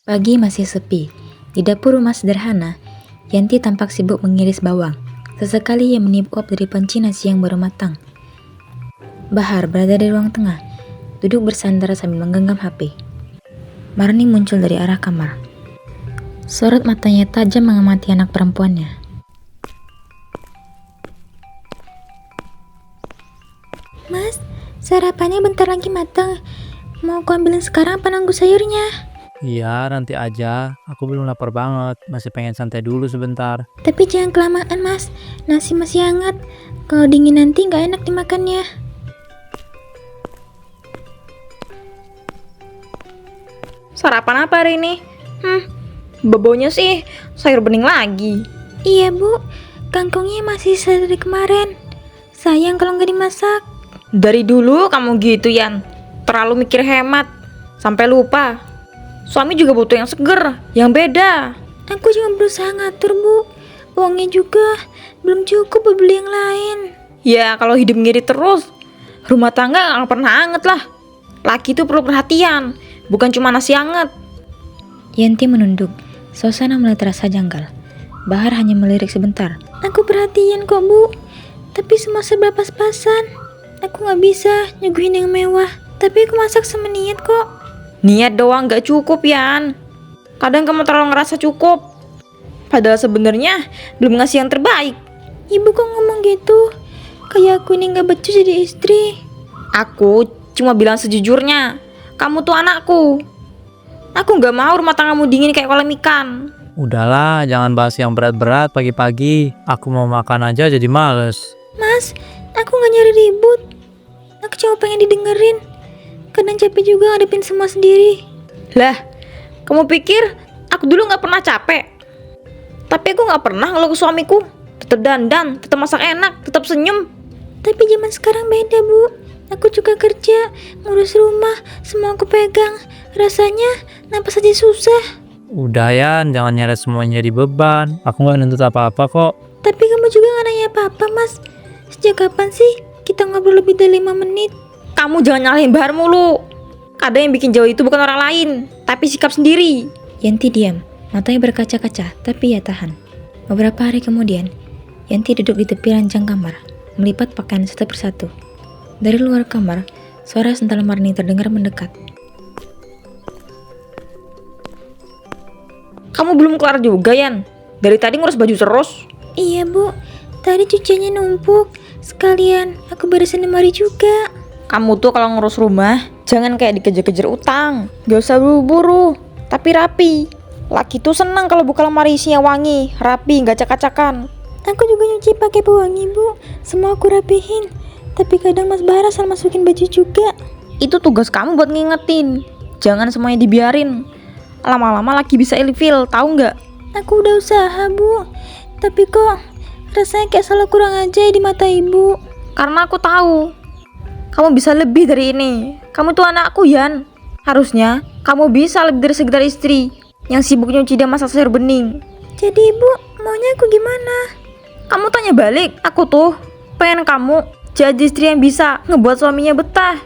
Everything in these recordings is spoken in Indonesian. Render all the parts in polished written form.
Pagi masih sepi. Di dapur rumah sederhana, Yanti tampak sibuk mengiris bawang. Sesekali ia meniup uap dari panci nasi yang baru matang. Bahar berada di ruang tengah, duduk bersandar sambil menggenggam HP. Marni muncul dari arah kamar. Sorot matanya tajam mengamati anak perempuannya. Mas, sarapannya bentar lagi matang. Mau aku ambilin sekarang apa nunggu sayurnya? Iya, nanti aja. Aku belum lapar banget. Masih pengen santai dulu sebentar. Tapi jangan kelamaan mas, nasi masih hangat. Kalau dingin nanti nggak enak dimakannya. Sarapan apa hari ini? Baunya sih sayur bening lagi. Iya bu, kangkungnya masih sisa dari kemarin. Sayang kalau nggak dimasak. Dari dulu kamu gitu, Yan. Terlalu mikir hemat, sampai lupa. Suami juga butuh yang seger, yang beda. Aku cuma berusaha ngatur bu. Uangnya juga belum cukup buat beli yang lain. Ya kalau hidup ngirit terus, rumah tangga gak pernah hangat lah. Laki itu perlu perhatian, bukan cuma nasi hangat. Yanti menunduk. Suasana mulai terasa janggal. Bahar hanya melirik sebentar. Aku perhatian kok bu, tapi semua serba pas-pasan. Aku nggak bisa nyuguhin yang mewah, tapi aku masak sama niat kok. Niat doang gak cukup, Yan. Kadang kamu terlalu ngerasa cukup, padahal sebenarnya belum ngasih yang terbaik. Ibu kok ngomong gitu? Kayak aku ini gak becus jadi istri. Aku cuma bilang sejujurnya, kamu tuh anakku. Aku gak mau rumah tanggamu dingin kayak kolam ikan. Udahlah, jangan bahas yang berat-berat pagi-pagi. Aku mau makan aja jadi males. Mas, aku gak nyari ribut. Aku cuma pengen didengerin. Kadang capek juga ngadepin semua sendiri. Lah, kamu pikir aku dulu gak pernah capek? Tapi aku gak pernah ngeluh ke suamiku. Tetap dandan, tetap masak enak, tetap senyum. Tapi zaman sekarang beda bu. Aku juga kerja, ngurus rumah, semua aku pegang. Rasanya napas aja susah. Udah Yan, jangan nyeret semuanya jadi beban. Aku gak nuntut apa-apa kok. Tapi kamu juga gak nanya apa-apa mas. Sejak kapan sih kita ngobrol lebih dari 5 menit? Kamu jangan nyalahin Bahar mulu. Kadang yang bikin jauh itu bukan orang lain, tapi sikap sendiri. Yanti diam, matanya berkaca-kaca, tapi ia tahan. Beberapa hari kemudian, Yanti duduk di tepi ranjang kamar, melipat pakaian satu persatu. Dari luar kamar, suara sental Marni terdengar mendekat. Kamu belum kelar juga, Yan. Dari tadi ngurus baju terus. Iya bu, tadi cuciannya numpuk. Sekalian aku beresin lemari juga. Kamu tuh kalau ngurus rumah, jangan kayak dikejar-kejar utang. Gak usah buru-buru, tapi rapi. Laki tuh senang kalau buka lemari isinya wangi, rapi, gak acak-acakan. Aku juga nyuci pakai pewangi bu. Semua aku rapihin. Tapi kadang Mas Bara asal masukin baju juga. Itu tugas kamu buat ngingetin. Jangan semuanya dibiarin. Lama-lama laki bisa ilfil, tahu nggak? Aku udah usaha bu. Tapi kok rasanya kayak salah kurang aja di mata ibu. Karena aku tahu kamu bisa lebih dari ini. Kamu tuh anakku, Yan. Harusnya kamu bisa lebih dari sekedar istri yang sibuk nyuci dan masak sayur bening. Jadi ibu maunya aku gimana? Kamu tanya balik. Aku tuh pengen kamu jadi istri yang bisa ngebuat suaminya betah.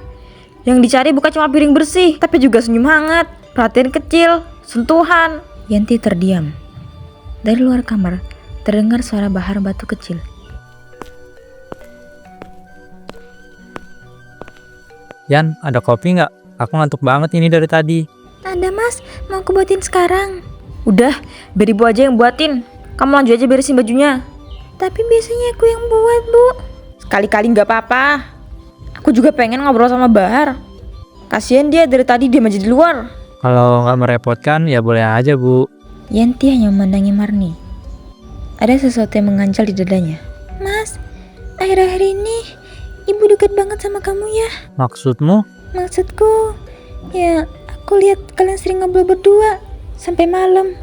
Yang dicari bukan cuma piring bersih, tapi juga senyum hangat, perhatian kecil, sentuhan. Yanti terdiam. Dari luar kamar, terdengar suara Bahar batu kecil. Yan, ada kopi nggak? Aku ngantuk banget ini dari tadi. Ada mas, mau aku buatin sekarang. Udah, biar ibu aja yang buatin. Kamu lanjut aja beresin bajunya. Tapi biasanya aku yang buat bu. Sekali-kali nggak apa-apa. Aku juga pengen ngobrol sama Bahar. Kasian dia dari tadi diam aja di luar. Kalau nggak merepotkan, ya boleh aja bu. Yanti hanya memandangi Marni. Ada sesuatu yang mengancal di dadanya. Mas, akhir-akhir ini ibu dekat banget sama kamu ya. Maksudmu? Maksudku, ya aku lihat kalian sering ngobrol berdua sampai malam.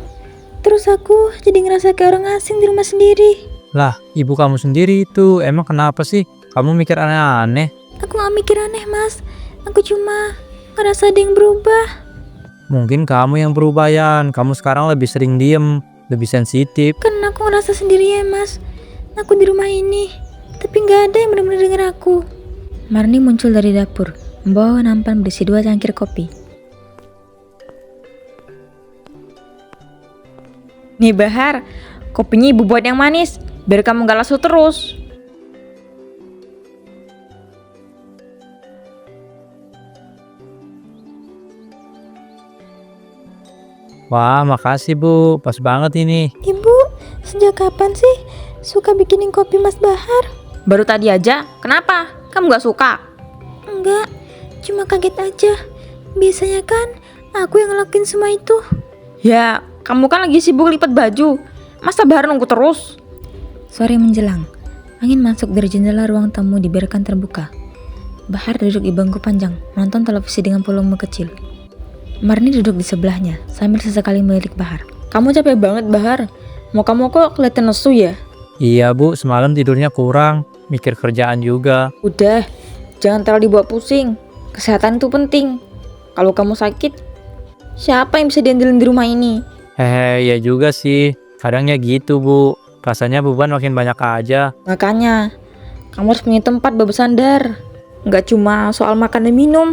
Terus aku jadi ngerasa kayak orang asing di rumah sendiri. Lah, ibu kamu sendiri itu emang kenapa sih? Kamu mikir aneh-aneh? Aku gak mikir aneh mas. Aku cuma ngerasa ada yang berubah. Mungkin kamu yang berubah Yan. Kamu sekarang lebih sering diem, lebih sensitif. Karena aku ngerasa sendirian mas. Aku di rumah ini, tapi gak ada yang benar-benar denger aku. Marni muncul dari dapur, membawa nampan berisi 2 cangkir kopi. Nih Bahar, kopinya ibu buat yang manis, biar kamu gak lesu terus. Wah, makasih Bu. Pas banget ini. Ibu, sejak kapan sih suka bikinin kopi Mas Bahar? Baru tadi aja, kenapa? Kamu gak suka? Enggak, cuma kaget aja. Biasanya kan aku yang ngelakuin semua itu. Ya, kamu kan lagi sibuk lipat baju. Masa Bahar nunggu terus? Sore menjelang, angin masuk dari jendela ruang tamu dibiarkan terbuka. Bahar duduk di bangku panjang, menonton televisi dengan volume kecil. Marni duduk di sebelahnya, sambil sesekali melirik Bahar. Kamu capek banget Bahar. Mau kamu kok kelihatan lesu ya? Iya Bu, semalam tidurnya kurang. Mikir kerjaan juga. Udah, jangan terlalu dibawa pusing. Kesehatan itu penting. Kalau kamu sakit, siapa yang bisa diandelin di rumah ini? Hehe, ya juga sih. Kadang ya gitu Bu. Rasanya beban makin banyak aja. Makanya, kamu harus punya tempat bersandar. Nggak cuma soal makan dan minum,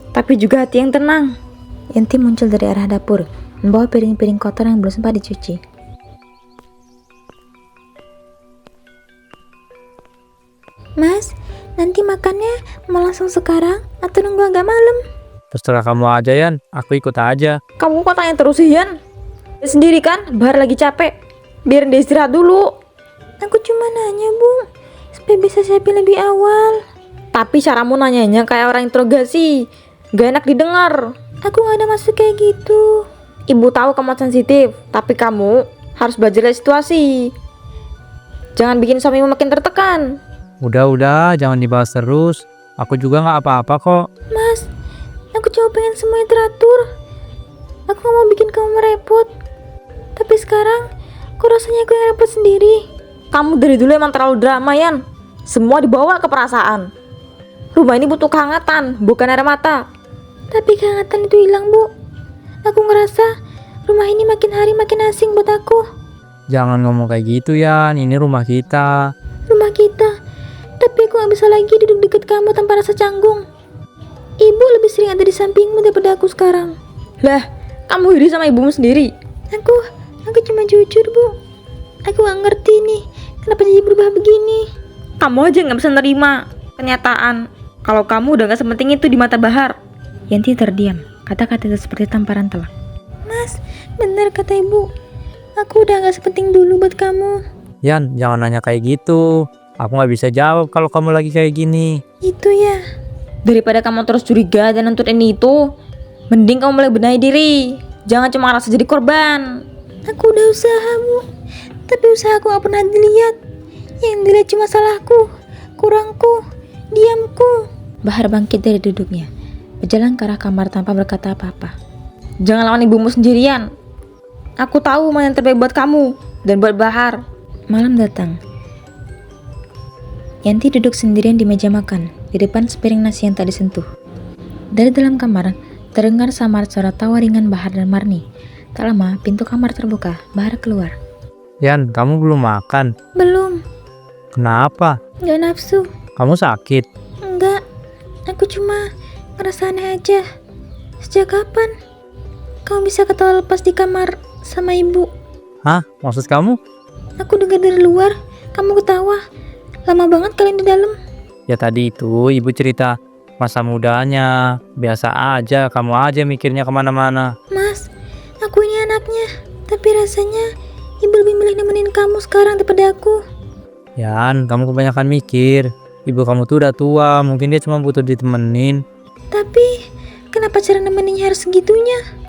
tapi juga hati yang tenang. Yanti muncul dari arah dapur, membawa piring-piring kotor yang belum sempat dicuci. Mas, nanti makannya mau langsung sekarang atau nunggu agak malam? Terserah kamu aja Yan, aku ikut aja. Kamu kok tanya terus sih, Yan? Dia sendiri kan, Bahar lagi capek. Biarin dia istirahat dulu. Aku cuma nanya, Bu, supaya bisa siapin lebih awal. Tapi caramu nanyanya kayak orang interogasi. Gak enak didengar. Aku gak ada maksud kayak gitu. Ibu tahu kamu sensitif, tapi kamu harus belajar dari situasi. Jangan bikin suamimu makin tertekan. Udah, jangan dibahas terus. Aku juga gak apa-apa kok. Mas, aku cuma pengen semuanya teratur. Aku gak mau bikin kamu merepot. Tapi sekarang, kok rasanya aku yang repot sendiri. Kamu dari dulu emang terlalu drama, Yan. Semua dibawa ke perasaan. Rumah ini butuh kehangatan, bukan air mata. Tapi kehangatan itu hilang, Bu. Aku ngerasa rumah ini makin hari makin asing buat aku. Jangan ngomong kayak gitu Yan, ini rumah kita. Rumah kita. Tapi aku gak bisa lagi duduk dekat kamu tanpa rasa canggung. Ibu lebih sering ada di sampingmu daripada aku sekarang. Lah, kamu iri sama ibumu sendiri. Aku cuma jujur, Bu. Aku gak ngerti nih, kenapa jadi berubah begini. Kamu aja gak bisa nerima kenyataan kalau kamu udah gak sepenting itu di mata Bahar. Yanti terdiam, kata-kata itu seperti tamparan telak. Mas, benar kata ibu. Aku udah gak sepenting dulu buat kamu. Yan, jangan nanya kayak gitu. Aku gak bisa jawab kalau kamu lagi kayak gini. Itu ya. Daripada kamu terus curiga dan nuntut ini itu, mending kamu mulai benahi diri. Jangan cuma ngerasa jadi korban. Aku udah usaha, Bu. Tapi usaha aku gak pernah dilihat. Yang dilihat cuma salahku, kurangku, diamku. Bahar bangkit dari duduknya, berjalan ke arah kamar tanpa berkata apa-apa. Jangan lawan ibumu sendirian. Aku tahu mana yang terbaik buat kamu dan buat Bahar. Malam datang. Yanti duduk sendirian di meja makan, di depan sepiring nasi yang tak disentuh. Dari dalam kamar, terdengar samar suara tawa ringan Bahar dan Marni. Tak lama, pintu kamar terbuka, Bahar keluar. Yan, kamu belum makan? Belum, Kenapa? gak nafsu. Kamu sakit? Enggak, aku cuma ngerasa aneh aja. Sejak kapan kamu bisa ketawa lepas di kamar sama ibu? Hah? Maksud kamu? Aku dengar dari luar, kamu ketawa. Lama banget kalian di dalam. Ya tadi itu ibu cerita masa mudanya. Biasa aja, kamu aja mikirnya kemana-mana. Mas, aku ini anaknya. Tapi rasanya ibu lebih milih nemenin kamu sekarang daripada aku. Yan, kamu kebanyakan mikir. Ibu kamu tuh udah tua, mungkin dia cuma butuh ditemenin. Tapi, kenapa cara nemeninnya harus segitunya?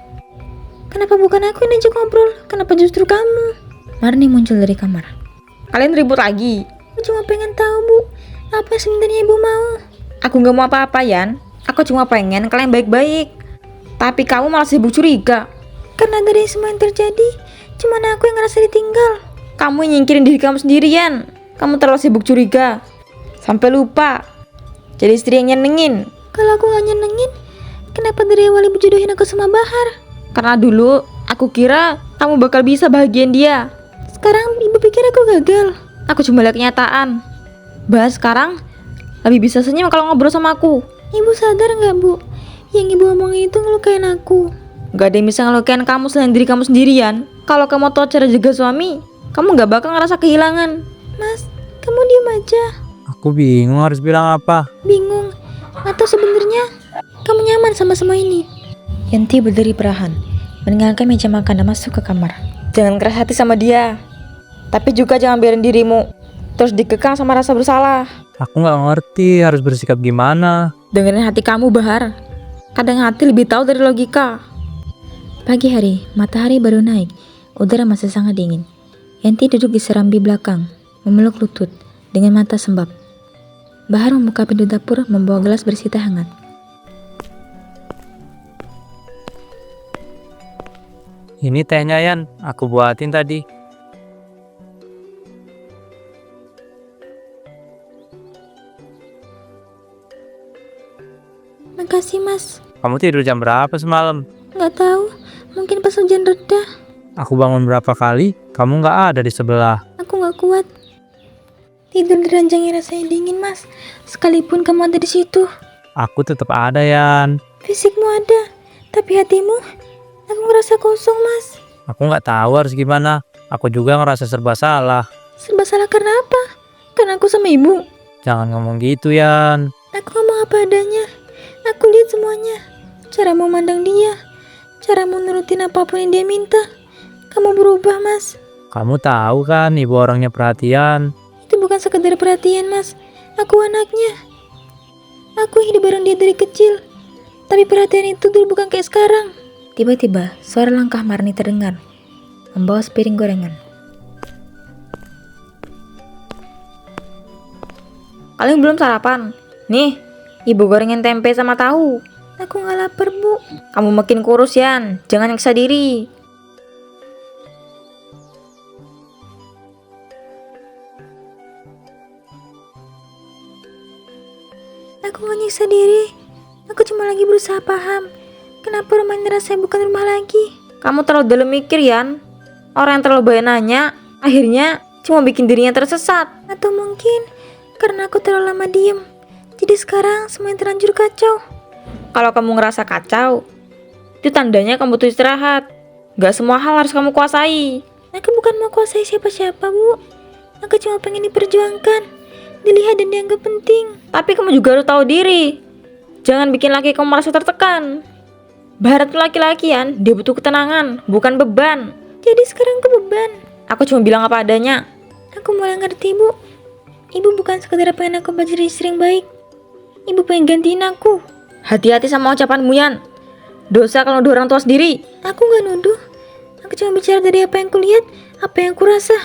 Kenapa bukan aku yang ajak ngobrol? Kenapa justru kamu? Marni muncul dari kamar. Kalian ribut lagi. Aku cuma pengen tahu, Bu, apa yang sebenarnya ibu mau. Aku gak mau apa-apa, Yan. Aku cuma pengen kalian baik-baik. Tapi kamu malah sibuk curiga. Karena dari semua yang terjadi, cuma aku yang ngerasa ditinggal. Kamu yang nyingkirin diri kamu sendirian. Kamu terlalu sibuk curiga. Sampai lupa jadi istri yang nyenengin. Kalau aku gak nyenengin, kenapa dari awal ibu jodohin aku sama Bahar? Karena dulu aku kira kamu bakal bisa bahagiain dia. Sekarang ibu pikir aku gagal. Aku cuma lihat kenyataan. Bahas sekarang lebih bisa senyum kalau ngobrol sama aku. Ibu sadar gak, Bu? Yang ibu omongin itu ngelukain aku. Gak ada yang bisa ngelukain kamu selain diri kamu sendirian. Kalau kamu tahu cara jaga suami, kamu gak bakal ngerasa kehilangan. Mas, kamu diam aja. Aku bingung harus bilang apa. Bingung? Atau sebenarnya kamu nyaman sama semua ini? Yanti berdiri perlahan, meninggalkan meja makan dan masuk ke kamar. Jangan keras hati sama dia. Tapi juga jangan biarin dirimu terus dikekang sama rasa bersalah. Aku nggak ngerti harus bersikap gimana. Dengerin hati kamu, Bahar. Kadang hati lebih tahu dari logika. Pagi hari, matahari baru naik. Udara masih sangat dingin. Yanti duduk di serambi belakang, memeluk lutut dengan mata sembab. Bahar membuka pintu dapur, membawa gelas berisi teh hangat. Ini tehnya Yan, aku buatin tadi. Makasih, Mas. Kamu tidur jam berapa semalam? Nggak tahu, mungkin pas hujan reda. Aku bangun berapa kali, kamu nggak ada di sebelah. Aku nggak kuat. Tidur di ranjang yang rasanya dingin, Mas. Sekalipun kamu ada di situ. Aku tetap ada Yan. Fisikmu ada, tapi hatimu, aku ngerasa kosong, Mas. Aku nggak tahu harus gimana. Aku juga ngerasa serba salah. Serba salah karena apa? Karena aku sama ibu. Jangan ngomong gitu Yan. Aku ngomong apa adanya. Aku lihat semuanya. Caramu mandang dia, caramu nurutin apapun yang dia minta. Kamu berubah, Mas. Kamu tahu kan ibu orangnya perhatian. Itu bukan sekedar perhatian, Mas. Aku anaknya. Aku hidup bareng dia dari kecil. Tapi perhatian itu dulu bukan kayak sekarang. Tiba-tiba, suara langkah Marni terdengar, membawa sepiring gorengan. Kalian belum sarapan? Nih, ibu gorengin tempe sama tahu. Aku nggak lapar, Bu. Kamu makin kurus Yan, jangan nyiksa diri. Aku nggak nyiksa diri. Aku cuma lagi berusaha paham. Kenapa rumah ini rasanya bukan rumah lagi? Kamu terlalu dalam mikir Yan. Orang yang terlalu banyak nanya, akhirnya cuma bikin dirinya tersesat. Atau mungkin karena aku terlalu lama diem. Jadi sekarang semuanya terlanjur kacau. Kalau kamu ngerasa kacau, itu tandanya kamu butuh istirahat. Gak semua hal harus kamu kuasai. Aku bukan mau kuasai siapa-siapa, Bu. Aku cuma pengen diperjuangkan, dilihat dan dianggap penting. Tapi kamu juga harus tahu diri. Jangan bikin laki kamu merasa tertekan. Barat tuh laki-laki Yan, dia butuh ketenangan, bukan beban. Jadi sekarang aku beban. Aku cuma bilang apa adanya. Aku mulai ngerti, Bu. Ibu bukan sekedar pengen aku jadi istri yang baik. Ibu pengen gantiin aku. Hati-hati sama ucapanmu Yan. Dosa kalau nuduh orang tua sendiri. Aku gak nuduh. Aku cuma bicara dari apa yang kulihat, apa yang kurasa.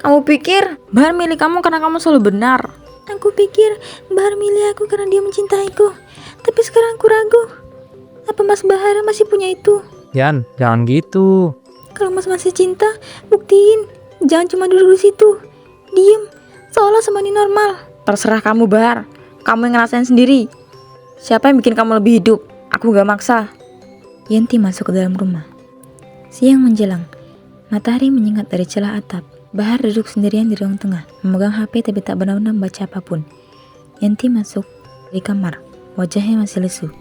Kamu pikir Bahar milik kamu karena kamu selalu benar. Aku pikir Bahar milih aku karena dia mencintaiku. Tapi sekarang aku ragu. Apa Mas Bahar masih punya itu? Yan, jangan gitu. Kalau Mas masih cinta, buktiin. Jangan cuma duduk di situ, diem, seolah semua ini normal. Terserah kamu Bahar. Kamu yang ngerasain sendiri. Siapa yang bikin kamu lebih hidup? Aku gak maksa. Yanti masuk ke dalam rumah. Siang menjelang, matahari menyengat dari celah atap. Bahar duduk sendirian di ruang tengah, memegang HP tapi tak benar-benar membaca apapun. Yanti masuk di kamar, wajahnya masih lesu.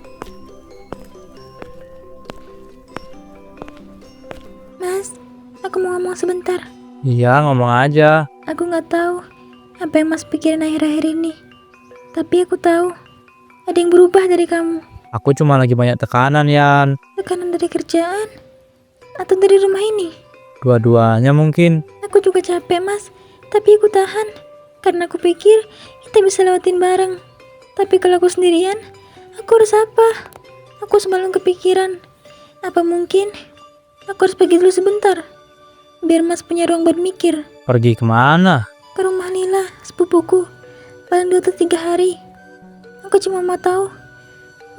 Mas, aku mau ngomong sebentar. Iya, ngomong aja. Aku gak tahu apa yang Mas pikirin akhir-akhir ini. Tapi aku tahu ada yang berubah dari kamu. Aku cuma lagi banyak tekanan Yan. Tekanan dari kerjaan atau dari rumah ini? Dua-duanya mungkin. Aku juga capek, Mas. Tapi aku tahan. Karena aku pikir kita bisa lewatin bareng. Tapi kalau aku sendirian, aku harus apa? Aku semalam kepikiran. Apa mungkin aku harus pergi dulu sebentar? Biar Mas punya ruang bermikir. Pergi kemana? Ke rumah Lila, sepupuku. Paling 2 atau 3 hari. Aku cuma mau tahu,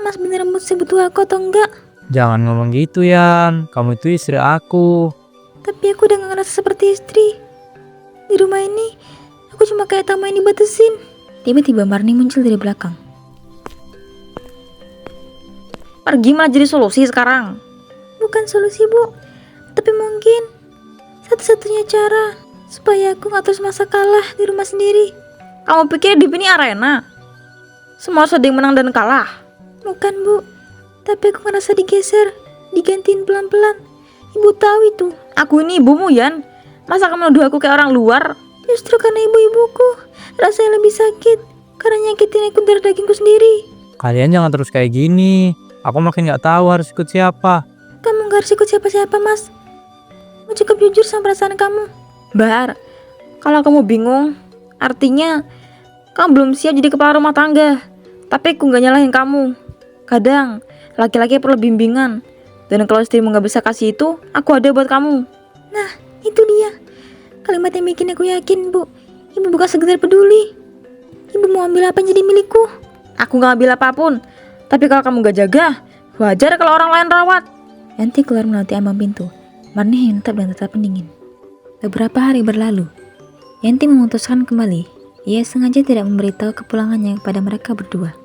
Mas beneran masih butuh aku atau enggak? Jangan ngomong gitu Yan. Kamu itu istri aku. Tapi aku udah gak ngerasa seperti istri. Di rumah ini, aku cuma kayak tamu yang dibatasin. Tiba-tiba Marni muncul dari belakang. Pergi malah jadi solusi sekarang. Bukan solusi, Bu. Tapi mungkin satu-satunya cara supaya aku gak terus masa kalah di rumah sendiri. Kamu pikir hidup ini arena? Semua harus ada yang menang dan kalah. Bukan, Bu. Tapi aku ngerasa digeser. digantiin pelan-pelan. Ibu tahu itu. Aku ini ibumu, Yan. Masa kamu nuduh aku kayak orang luar? Justru karena ibu-ibuku, rasanya lebih sakit. Karena nyakitin aku darah dagingku sendiri. Kalian jangan terus kayak gini. Aku makin gak tahu harus ikut siapa. Kamu gak harus ikut siapa-siapa, Mas. Mau cukup jujur sama perasaan kamu. Bahar, kalau kamu bingung, artinya kamu belum siap jadi kepala rumah tangga. Tapi aku gak nyalahin kamu. Kadang, laki-laki perlu bimbingan. Dan kalau istrimu gak bisa kasih itu, aku ada buat kamu. Nah, itu dia. Kalimat yang bikin aku yakin, Bu. Ibu bukan sekedar peduli. Ibu mau ambil apa yang jadi milikku. Aku gak ambil apapun. Tapi kalau kamu gak jaga, wajar kalau orang lain rawat. Yanti keluar melalui ambang pintu. Marni yang tetap pendingin. Beberapa hari berlalu. Yanti memutuskan kembali. Ia sengaja tidak memberitahu kepulangannya kepada mereka berdua.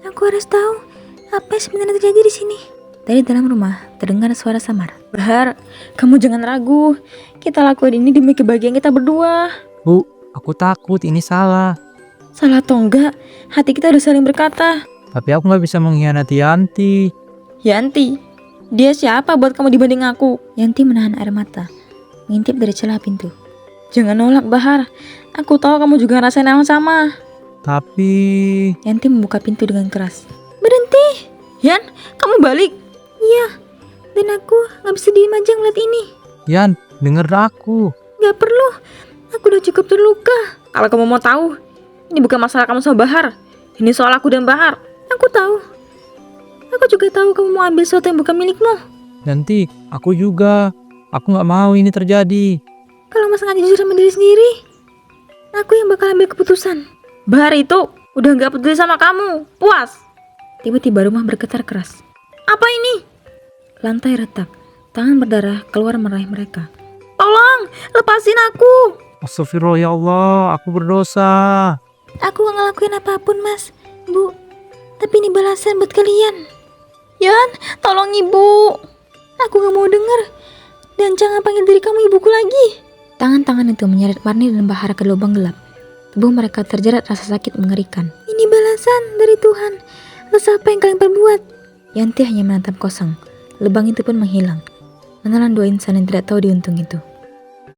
Aku harus tahu apa yang sebenarnya terjadi di sini. Dari dalam rumah terdengar suara samar. Bahar, kamu jangan ragu. Kita lakuin ini demi kebahagiaan kita berdua. Bu, aku takut ini salah. Salah atau enggak, hati kita udah saling berkata. Tapi aku gak bisa mengkhianati Yanti. Yanti, dia siapa buat kamu dibanding aku? Yanti menahan air mata, mengintip dari celah pintu. Jangan nolak, Bahar. Aku tahu kamu juga ngerasain hal yang sama. Tapi... Yanti membuka pintu dengan keras. Berhenti. Yan, kamu balik. Iya. Dan aku gak bisa diem aja ngeliat ini. Yan, denger aku. Gak perlu. Aku udah cukup terluka. Kalau kamu mau tahu, ini bukan masalah kamu sama Bahar. Ini soal aku dan Bahar. Aku tahu. Aku juga tahu kamu mau ambil sesuatu yang bukan milikmu. Yanti, aku juga. Aku gak mau ini terjadi. Kalau Mas nggak jujur sama diri sendiri, aku yang bakal ambil keputusan. Bahar itu udah gak peduli sama kamu. Puas. Tiba-tiba rumah bergetar keras. Apa ini? Lantai retak. Tangan berdarah keluar meraih mereka. Tolong, lepasin aku. Astagfirullah ya Allah, aku berdosa. Aku gak ngelakuin apapun, Mas. Bu, tapi ini balasan buat kalian. Yan, tolong ibu. Aku gak mau denger. Dan jangan panggil diri kamu ibuku lagi. Tangan-tangan itu menyeret Marni dan Bahar ke lubang gelap. Tubuh mereka terjerat rasa sakit mengerikan. Ini balasan dari Tuhan atas apa yang kalian perbuat. Yanti hanya menatap kosong. Lubang itu pun menghilang, menelan dua insan yang tidak tahu diuntung itu.